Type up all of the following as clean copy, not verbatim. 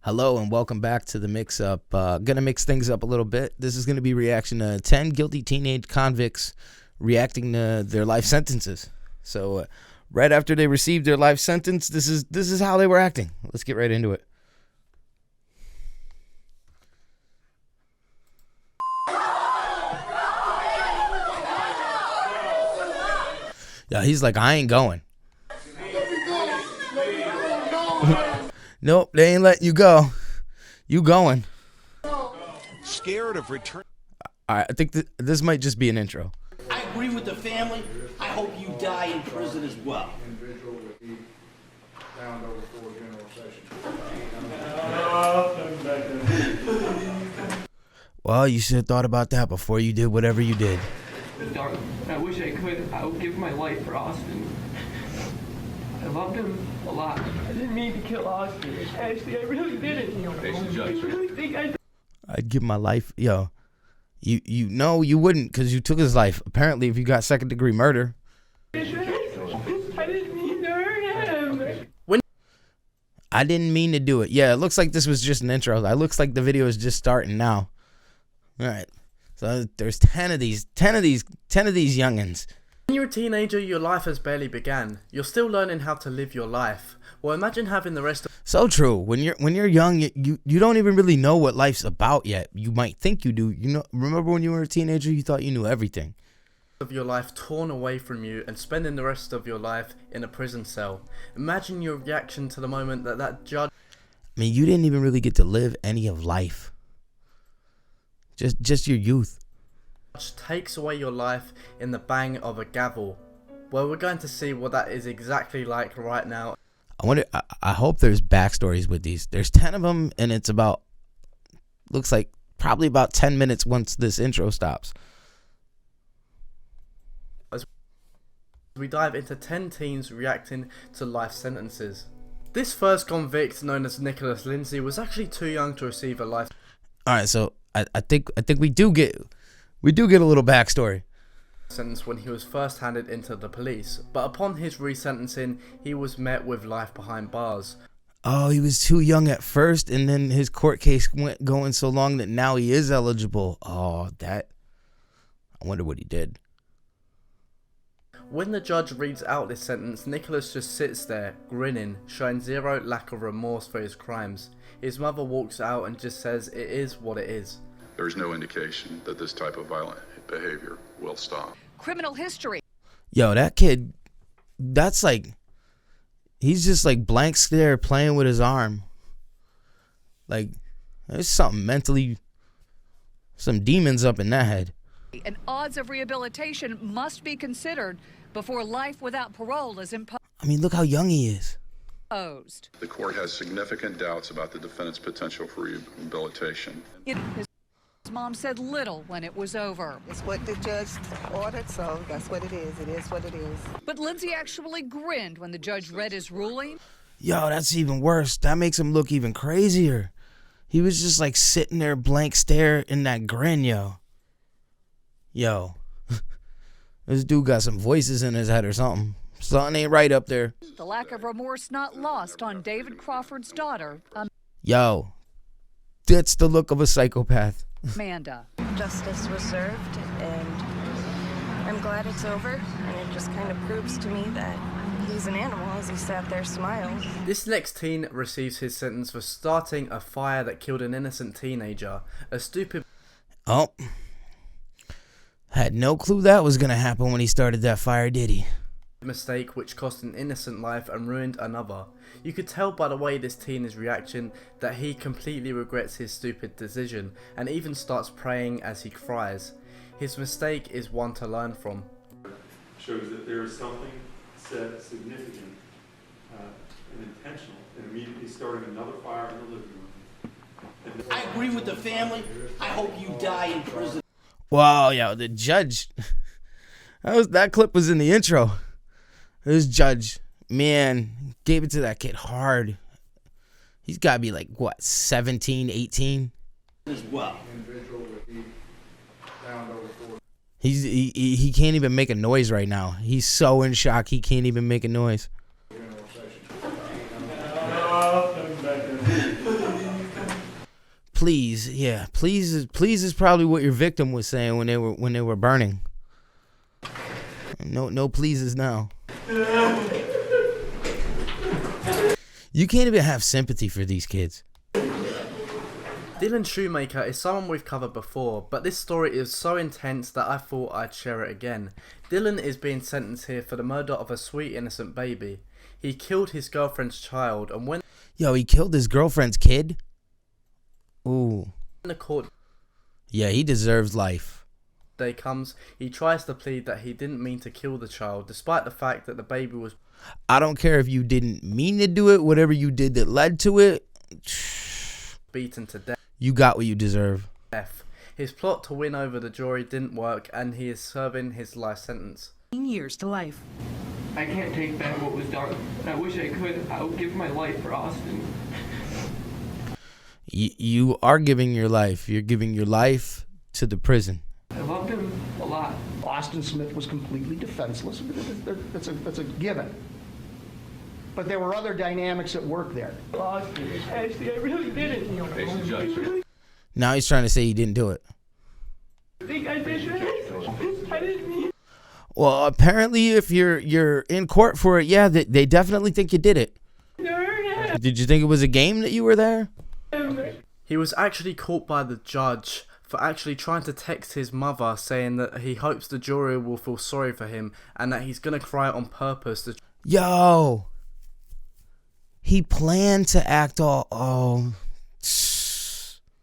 Hello and welcome back to the mix up. Gonna mix things up a little bit. This is gonna be reaction to 10 guilty teenage convicts reacting to their life sentences. So right after they received their life sentence, this is how they were acting. Let's get right into it. Yeah, he's like, I ain't going. Nope, they ain't letting you go. You going. Scared of return. All right, I think this might just be an intro. I agree with the family. I hope you die in prison as well. Individual would be down over for general session. Well, you should have thought about that before you did whatever you did. I wish I could. I would give my life for Austin. I loved him a lot. I didn't mean to kill Austin. Actually, I really didn't. I really think I did. I'd give my life. Yo, you know you wouldn't, because you took his life. Apparently, if you got second-degree murder. I didn't mean to hurt him. I didn't mean to do it. Yeah, it looks like this was just an intro. It looks like the video is just starting now. All right. So there's 10 of these youngins. When you're a teenager, your life has barely began. You're still learning how to live your life. Well, imagine having the rest of So true. When you're young, you don't even really know what life's about yet. You might think you do. You know, remember when you were a teenager, you thought you knew everything. your life torn away from you and spending the rest of your life in a prison cell. Imagine your reaction to the moment that judge. I mean, you didn't even really get to live any of life. Just your youth. Takes away your life in the bang of a gavel. Well, we're going to see what that is exactly like right now. I hope there's backstories with these. There's 10 of them, and it's about, looks like probably about 10 minutes once this intro stops. As we dive into 10 teens reacting to life sentences. This first convict, known as Nicholas Lindsay, was actually too young to receive a life. All right, so I think we do get a little backstory. Sentence when he was first handed into the police, but upon his resentencing, he was met with life behind bars. Oh, he was too young at first, and then his court case went going so long that now he is eligible. Oh, that. I wonder what he did. When the judge reads out this sentence, Nicholas just sits there, grinning, showing zero lack of remorse for his crimes. His mother walks out and just says it is what it is. There's no indication that this type of violent behavior will stop. Criminal history. Yo, that kid, that's like, he's just like blank stare playing with his arm. Like, there's something mentally, some demons up in that head. And odds of rehabilitation must be considered before life without parole is imposed. I mean, look how young he is. The court has significant doubts about the defendant's potential for rehabilitation. His mom said little when it was over. It's what the judge ordered, so that's what it is. It is what it is. But Lindsay actually grinned when the judge read his ruling. Yo, that's even worse. That makes him look even crazier. He was just like sitting there blank stare in that grin, yo. Yo. This dude got some voices in his head or something. Something ain't right up there. The lack of remorse not lost on David Crawford's daughter, Yo, that's the look of a psychopath. Amanda. Justice was served, and I'm glad it's over, and it just kind of proves to me that he's an animal as he sat there smiling. This next teen receives his sentence for starting a fire that killed an innocent teenager. A stupid... Oh. Had no clue that was gonna happen when he started that fire, did he? mistake which cost an innocent life and ruined another. You could tell by the way this teen is reacting that he completely regrets his stupid decision and even starts praying as he cries. His mistake is one to learn from. Shows that there is something said significant and intentional in immediately starting another fire in the living room. I agree with the family. I hope you die in prison. Wow, yo, the judge. That clip was in the intro. This judge, man, gave it to that kid hard. He's got to be like, what, 17, 18? As well. He can't even make a noise right now. He's so in shock, he can't even make a noise. please. Yeah, please is probably what your victim was saying when they were burning. No pleases now. You can't even have sympathy for these kids. Dylan Shoemaker is someone we've covered before, but this story is so intense that I thought I'd share it again. Dylan is being sentenced here for the murder of a sweet innocent baby. He killed his girlfriend's child, and when he killed his girlfriend's kid? Ooh. the court he deserves life. day comes, he tries to plead that he didn't mean to kill the child, despite the fact that the baby was... I don't care if you didn't mean to do it, whatever you did that led to it, beaten to death. You got what you deserve. His plot to win over the jury didn't work, and he is serving his life sentence. Years to life. I can't take back what was done, and I wish I could. I would give my life for Austin. You are giving your life. You're giving your life to the prison. I loved him a lot. Austin Smith was completely defenseless. That's a given. But there were other dynamics at work there. Austin, Ashley, I really didn't. Now he's trying to say he didn't do it. I think I did that. I didn't mean. Well, apparently, if you're in court for it, they definitely think you did it. Did you think it was a game that you were there? He was actually caught by the judge for actually trying to text his mother saying that he hopes the jury will feel sorry for him and that he's going to cry on purpose to... Yo! He planned to act all...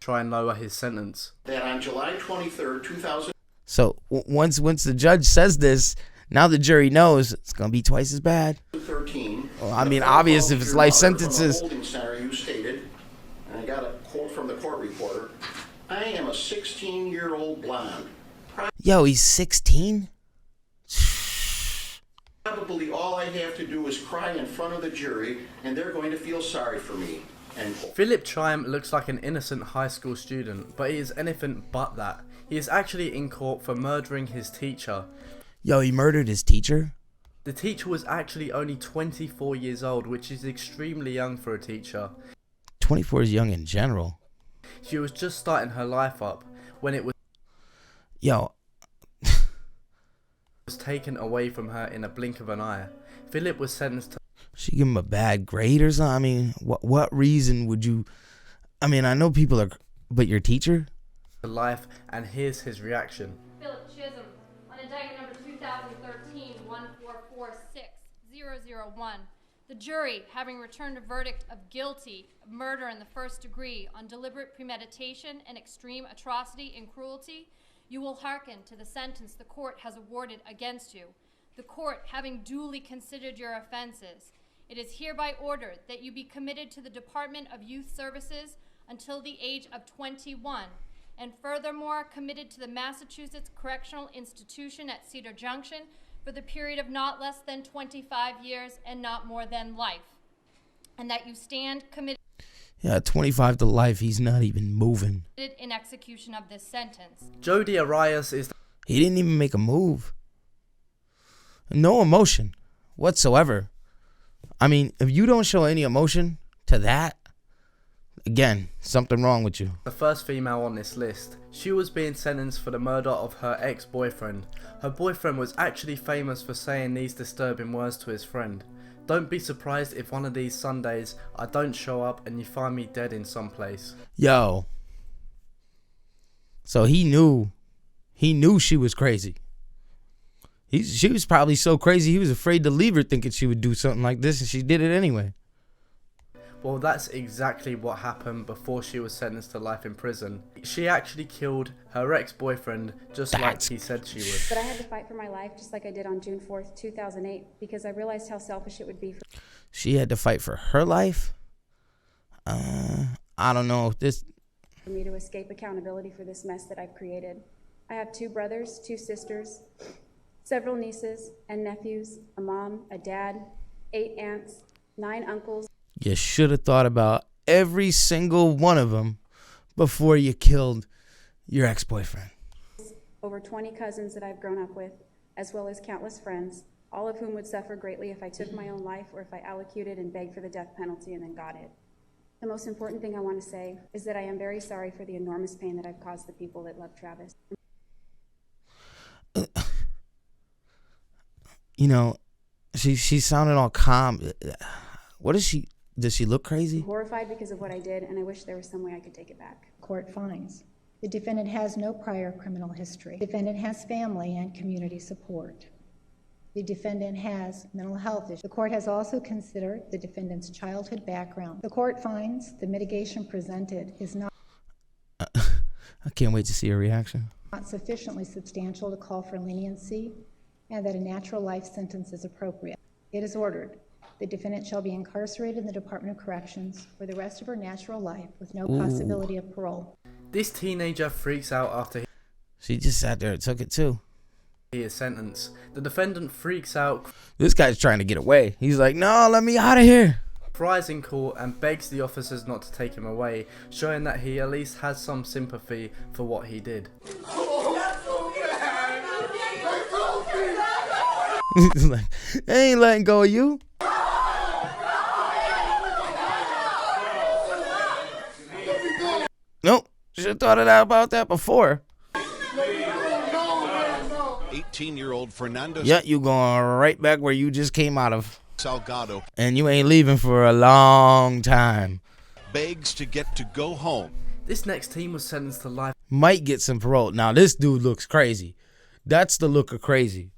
try and lower his sentence. That on July 23rd, 2000... So once the judge says this, now the jury knows it's gonna be twice as bad. 13. Well, I mean, obvious if it's life sentences. Holding center, you stated, and I got a quote from the court reporter. I am a 16-year-old blonde. Yo, he's 16. Probably all I have to do is cry in front of the jury, and they're going to feel sorry for me. Philip Chime looks like an innocent high school student, but he is anything but that. He is actually in court for murdering his teacher. Yo, he murdered his teacher? The teacher was actually only 24 years old, which is extremely young for a teacher. 24 is young in general. She was just starting her life up when it was... Yo. was taken away from her in a blink of an eye. Philip was sentenced to... She give him a bad grade or something? I mean, what reason would you... I mean, I know people are... But your teacher? Life, and here's his reaction. Philip Chisholm, on indictment number 2013-1446001, the jury, having returned a verdict of guilty of murder in the first degree on deliberate premeditation and extreme atrocity and cruelty, you will hearken to the sentence the court has awarded against you. The court, having duly considered your offenses, it is hereby ordered that you be committed to the Department of Youth Services until the age of 21, and furthermore committed to the Massachusetts Correctional Institution at Cedar Junction for the period of not less than 25 years and not more than life, and that you stand committed... Yeah, 25 to life, he's not even moving. ...in execution of this sentence. Jody Arias is... He didn't even make a move. No emotion whatsoever. I mean, if you don't show any emotion to that, again, something wrong with you. The first female on this list. She was being sentenced for the murder of her ex-boyfriend. Her boyfriend was actually famous for saying these disturbing words to his friend. Don't be surprised if one of these Sundays I don't show up and you find me dead in some place. Yo. So he knew she was crazy. She was probably so crazy he was afraid to leave her thinking she would do something like this, and she did it anyway. Well, that's exactly what happened before she was sentenced to life in prison. She actually killed her ex-boyfriend just like he said she would. But I had to fight for my life just like I did on June 4th, 2008, because I realized how selfish it would be. She had to fight for her life? I don't know. For me to escape accountability for this mess that I've created. I have 2 brothers, 2 sisters, several nieces and nephews, a mom, a dad, 8 aunts, 9 uncles. You should have thought about every single one of them before you killed your ex-boyfriend. Over 20 cousins that I've grown up with, as well as countless friends, all of whom would suffer greatly if I took my own life or if I allocated and begged for the death penalty and then got it. The most important thing I want to say is that I am very sorry for the enormous pain that I've caused the people that love Travis. You know, she sounded all calm. What is she? Does she look crazy? I'm horrified because of what I did, and I wish there was some way I could take it back. Court finds the defendant has no prior criminal history. The defendant has family and community support. The defendant has mental health issues. The court has also considered the defendant's childhood background. The court finds the mitigation presented is not I can't wait to see her reaction. sufficiently substantial to call for leniency, and that a natural life sentence is appropriate. It is ordered the defendant shall be incarcerated in the Department of Corrections for the rest of her natural life with no possibility of parole. This teenager freaks out after She just sat there and took it too. he is sentenced. The defendant freaks out, This guy's trying to get away. He's like, no, let me out of here. cries in court, and begs the officers not to take him away, showing that he at least has some sympathy for what he did. He's like, I ain't letting go of you. Nope. Should have thought about that before. 18-year-old Fernando Yeah, you going right back where you just came out of. Salgado And you ain't leaving for a long time. begs to get to go home. This next teen was sentenced to life Might get some parole. Now, this dude looks crazy. That's the look of crazy.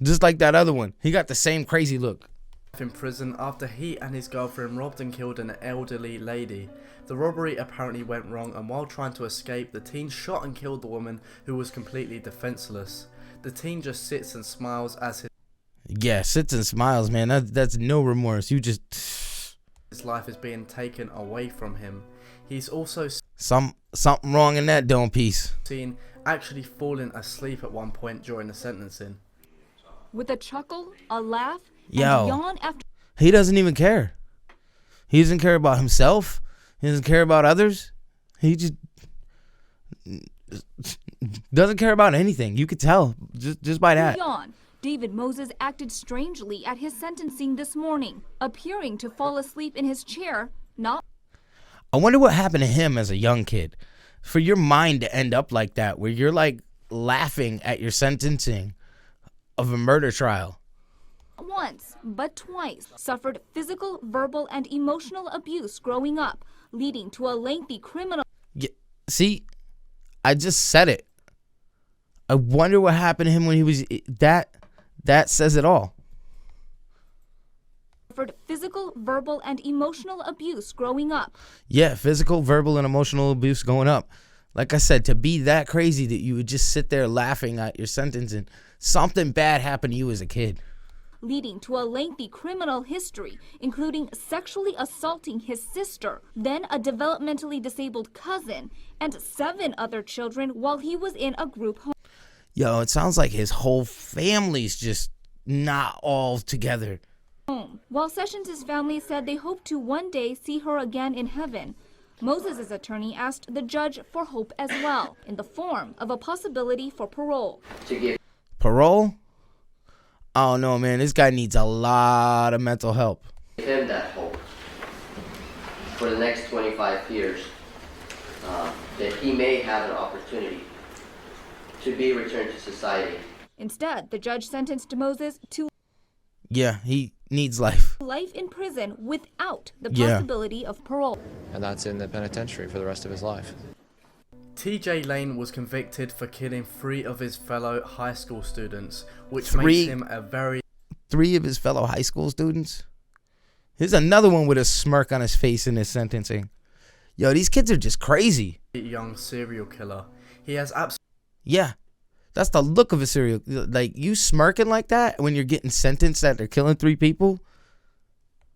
Just like that other one. He got the same crazy look. in prison after he and his girlfriend robbed and killed an elderly lady. The robbery apparently went wrong, and while trying to escape, the teen shot and killed the woman, who was completely defenseless. The teen just sits and smiles as Yeah, sits and smiles, man. That's no remorse. You just... his life is being taken away from him. He's also something wrong in that dome piece. seen actually falling asleep at one point during the sentencing. With a chuckle, a laugh, and Yo, yawn after... he doesn't even care. He doesn't care about himself. He doesn't care about others. He just doesn't care about anything. You could tell just by that. Yawn. David Moses acted strangely at his sentencing this morning, appearing to fall asleep in his chair, not... I wonder what happened to him as a young kid. For your mind to end up like that, where you're like laughing at your sentencing of a murder trial. once, but twice, suffered physical, verbal, and emotional abuse growing up, leading to a lengthy criminal... Yeah, see, I just said it. I wonder what happened to him when he was... That says it all. Suffered physical, verbal, and emotional abuse growing up. Yeah, physical, verbal, and emotional abuse going up. Like I said, to be that crazy that you would just sit there laughing at your sentencing, something bad happened to you as a kid. Leading to a lengthy criminal history, including sexually assaulting his sister, then a developmentally disabled cousin, and 7 other children while he was in a group home. Yo, it sounds like his whole family's just not all together. While Sessions' family said they hope to one day see her again in heaven, Moses' attorney asked the judge for hope as well, in the form of a possibility for parole. Parole? I don't know, man. This guy needs a lot of mental help. Give him that hope for the next 25 years, that he may have an opportunity to be returned to society. Instead, the judge sentenced Moses to Yeah, he needs life. life in prison without the possibility of parole. And that's in the penitentiary for the rest of his life. TJ Lane was convicted for killing 3 of his fellow high school students, which makes him a very... 3 of his fellow high school students? Here's another one with a smirk on his face in his sentencing. Yo, these kids are just crazy. young serial killer. He has Yeah, that's the look of a serial... Like, you smirking like that when you're getting sentenced after killing 3 people?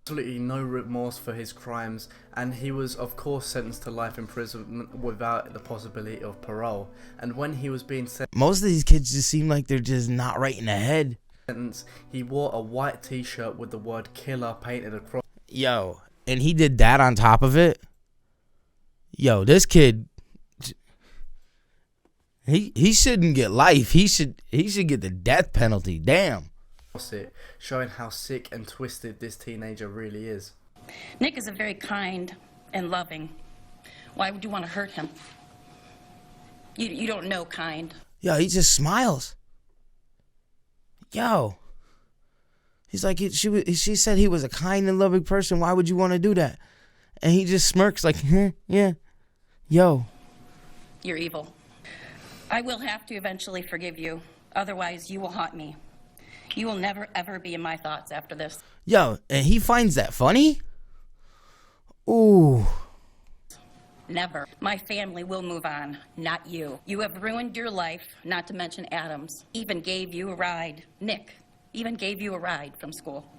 absolutely no remorse for his crimes, and he was of course sentenced to life imprisonment without the possibility of parole. And when he was being Most of these kids just seem like they're just not right in the head. he wore a white t-shirt with the word killer painted across. Yo, and he did that on top of it? Yo, this kid... He shouldn't get life. He should get the death penalty. Damn. It, showing how sick and twisted this teenager really is. Nick is a very kind and loving. Why would you want to hurt him? You don't know kind. Yo, he just smiles. Yo. He's like, she said he was a kind and loving person. Why would you want to do that? And he just smirks like, yeah. Yo. You're evil. I will have to eventually forgive you. Otherwise, you will haunt me. You will never, ever be in my thoughts after this. Yo, and he finds that funny? Ooh. Never. My family will move on, not you. You have ruined your life, not to mention Adam's. Even gave you a ride. Nick even gave you a ride from school.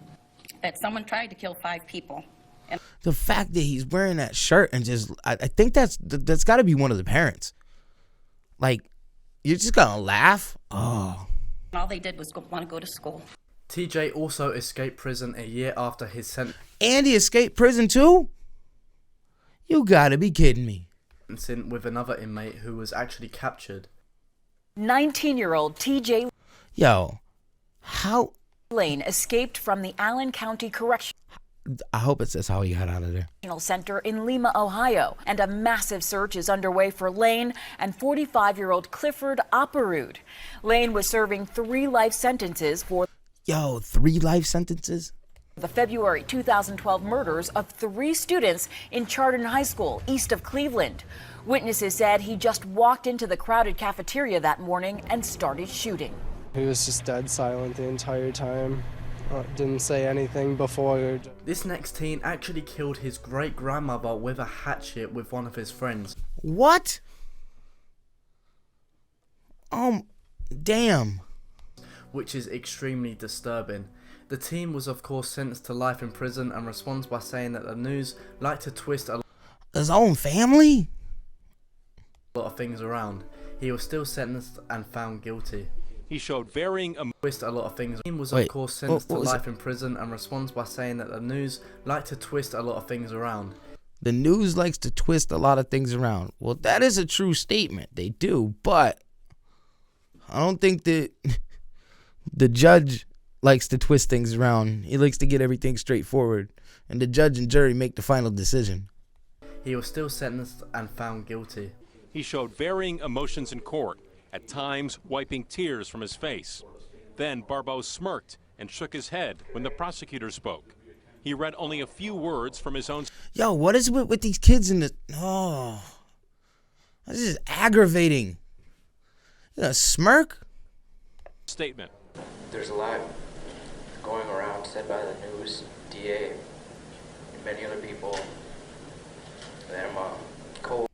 That someone tried to kill 5 people. And the fact that he's wearing that shirt and just, I think that's got to be one of the parents. Like, you're just going to laugh? Oh. all they did was want to go to school. TJ also escaped prison a year after his sentence. And he escaped prison too? You gotta be kidding me. With another inmate who was actually captured. 19-year-old TJ Yo, how Lane escaped from the Allen County Correctional I hope it says how he got out of there. Center in Lima, Ohio, and a massive search is underway for Lane and 45-year-old Clifford Opperud. Lane was serving 3 life sentences for 3 life sentences? The February 2012 murders of 3 students in Chardon High School, east of Cleveland. Witnesses said he just walked into the crowded cafeteria that morning and started shooting. He was just dead silent the entire time. Didn't say anything before. This next teen actually killed his great-grandmother with a hatchet with one of his friends. What? Damn. Which is extremely disturbing. The teen was of course sentenced to life in prison and responds by saying that the news like to twist his own family? A lot of things around. He was still sentenced and found guilty. He showed varying twist a lot of things. He was of course sentenced to life in prison and responds by saying that the news like to twist a lot of things around. The news likes to twist a lot of things around. Well, that is a true statement. They do, but I don't think that the judge likes to twist things around. He likes to get everything straightforward, and the judge and jury make the final decision. He was still sentenced and found guilty. He showed varying emotions in court, at times wiping tears from his face. Then Barbeau smirked and shook his head when the prosecutor spoke. He read only a few words from his own. Yo, what is with these kids in the... Oh, this is aggravating. You gonna smirk? Statement. There's a lot going around said by the news, DA, and many other people that I'm cold.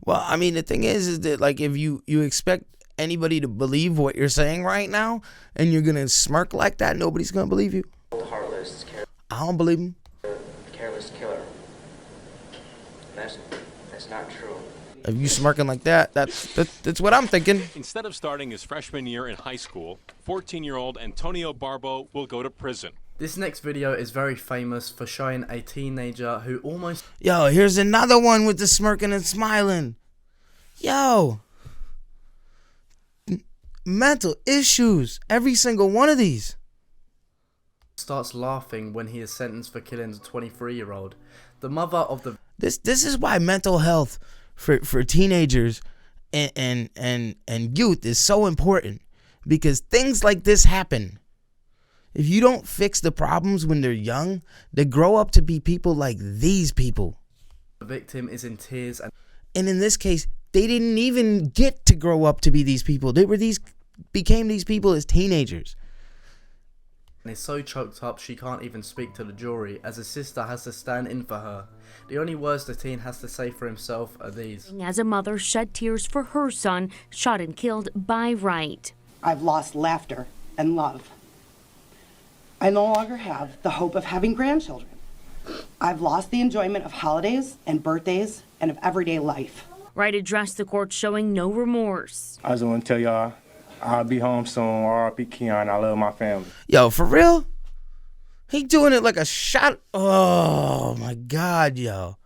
Well, I mean, the thing is that, like, if you expect anybody to believe what you're saying right now, and you're gonna smirk like that, nobody's gonna believe you. Heartless, I don't believe him. Careless killer. And that's not true. If you smirking like that, that's what I'm thinking. Instead of starting his freshman year in high school, 14-year-old Antonio Barbeau will go to prison. This next video is very famous for showing a teenager who almost... Yo, here's another one with the smirking and smiling. Yo. Mental issues. Every single one of these. Starts laughing when he is sentenced for killing a 23-year-old. The mother of the... This is why mental health for teenagers and youth is so important. Because things like this happen. If you don't fix the problems when they're young, they grow up to be people like these people. The victim is in tears and in this case, they didn't even get to grow up to be these people. They became these people as teenagers. And is so choked up she can't even speak to the jury, as his sister has to stand in for her. The only words the teen has to say for himself are these. As a mother shed tears for her son, shot and killed by Wright. I've lost laughter and love. I no longer have the hope of having grandchildren. I've lost the enjoyment of holidays and birthdays and of everyday life. Wright addressed the court showing no remorse. I just want to tell y'all, I'll be home soon. R.I.P. Keon. I love my family. Yo, for real? He doing it like a shot. Oh, my God, yo.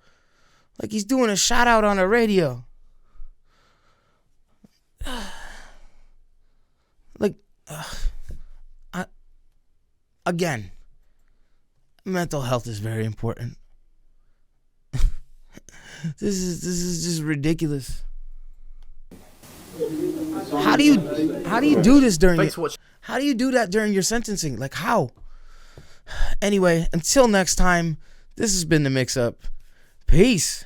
Like he's doing a shout out on the radio. Like, again, mental health is very important. This is just ridiculous. How do you do this during how do you do that during your sentencing? Like, how? Anyway, until next time, this has been The Mix Up. Peace.